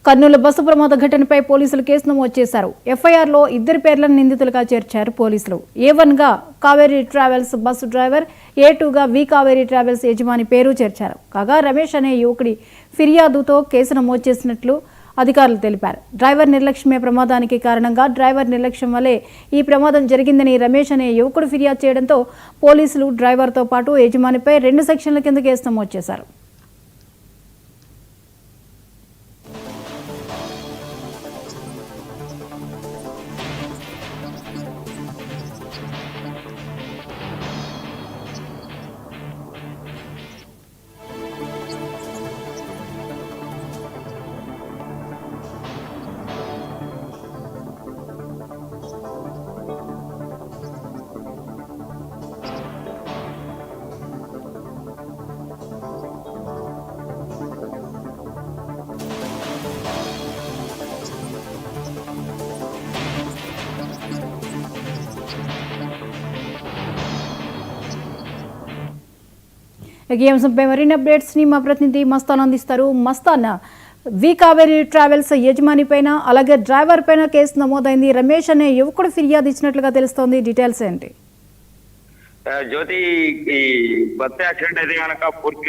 Kurnool bus ప్రమాద ఘటనపై పోలీసులు కేసు నమోదు చేశారు. ఎఫ్ఐఆర్లో ఇద్దరి పేర్లను నిందితులుగా చేర్చారు పోలీసులు. A1గా కావేరీ ట్రావెల్స్ బస్సు డ్రైవర్, A2గా వి కావేరీ ట్రావెల్స్ యజమాని పేరు చేర్చారు. కాగా రమేష్ అనే యువకుడి ఫిర్యాదుతో కేసు నమోదు చేసినట్లు అధికారులు తెలిపారు. డ్రైవర్ నిర్లక్ష్యమే ప్రమాదానికి కారణంగా డ్రైవర్ నిర్లక్ష్యం వల్లే ఈ ప్రమాదం జరిగిందని రమేష్ అనే యువకుడు ఫిర్యాదు చేయడంతో పోలీసులు డ్రైవర్తో పాటు యజమానిపై 2 సెక్షన్ల కింద కేసు నమోదు చేశారు. ఈ అంశంపై మరిన్ని అప్డేట్స్ ని మా ప్రతినిధి మస్తాన్ అందిస్తారు. మస్తాన్, వి కావేరీ ట్రావెల్స్ యజమాని పైన అలాగే డ్రైవర్ పైన కేసు నమోదైంది. రమేష్ అనే యువకుడు ఫిర్యాదు ఇచ్చినట్లుగా తెలుస్తోంది. డీటెయిల్స్ ఏంటి? జ్యోతి, ఈ బస్ యాక్సిడెంట్ అయితే కనుక పూర్తి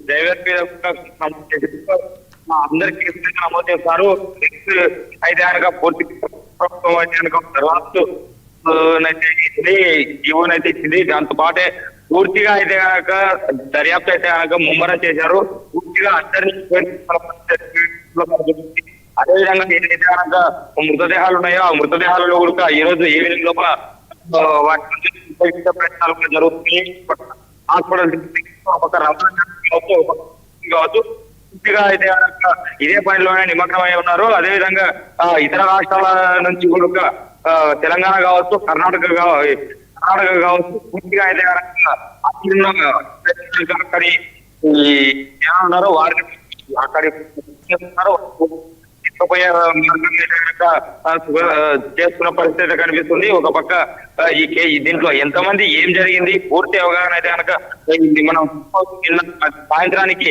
డ్రైవర్ మీద అందరి కేసు నమోదు చేస్తారు. అయితే కనుక పూర్తి జీవోనైతే ఇచ్చింది. దాంతో పాటే పూర్తిగా అయితే కనుక దర్యాప్తు అయితే కనుక ముమ్మరం చేశారు. పూర్తిగా అందరినీ అదేవిధంగా ఏదైతే కనుక మృతదేహాలు ఉన్నాయో ఆ మృతదేహాలలో కూడా ఈ రోజు ఈవినింగ్ లోపల వాటి నుంచి ప్రయత్నాలు కూడా జరుగుతున్నాయి. హాస్పిటల్ కావచ్చు పూర్తిగా అయితే ఇదే పనిలోనే నిమగ్నమై ఉన్నారు. అదేవిధంగా ఇతర రాష్ట్రాల నుంచి కూడా తెలంగాణ కావచ్చు, కర్ణాటక కావచ్చు పూర్తిగా అయితే అక్కడి ఏమన్నారో వారిని అక్కడి చేస్తున్న పరిస్థితి కనిపిస్తుంది. ఒక పక్క దీంట్లో ఎంతమంది ఏం జరిగింది పూర్తి అవగాహన అయితే కనుక మనం సాయంత్రానికి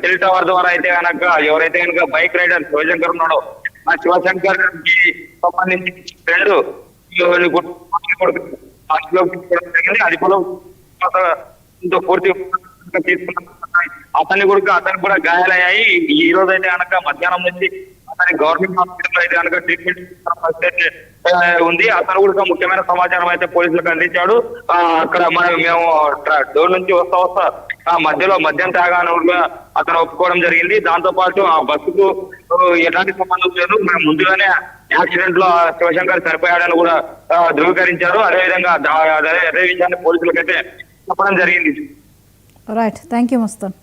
సెల్ టవర్ ద్వారా అయితే కనుక ఎవరైతే కనుక బైక్ రైడర్ శివశంకర్ ఉన్నాడో ఆ శివశంకర్ కి సంబంధించి ఫ్రెండ్ అదుపులో పూర్తి తీసుకున్న అతనికి కూడా గాయాలయ్యాయి. ఈ రోజు అయితే కనుక మధ్యాహ్నం నుంచి అతని గవర్నమెంట్ హాస్పిటల్ అయితే కనుక ట్రీట్మెంట్ ఉంది. అతను కూడా ముఖ్యమైన సమాచారం అయితే పోలీసులకు అందించాడు. అక్కడ మేము డోర్ నుంచి వస్తా మధ్యలో మద్యం తాగాను అతను ఒప్పుకోవడం జరిగింది. దాంతో పాటు ఆ బస్సుకు ఎలాంటి సంబంధం లేదు, మేము ముందుగానే యాక్సిడెంట్ లో శివశంకర్ చనిపోయాడని కూడా ధృవీకరించారు. అదేవిధంగా అదే విషయాన్ని పోలీసులకైతే చెప్పడం జరిగింది. Right, thank you Mastan.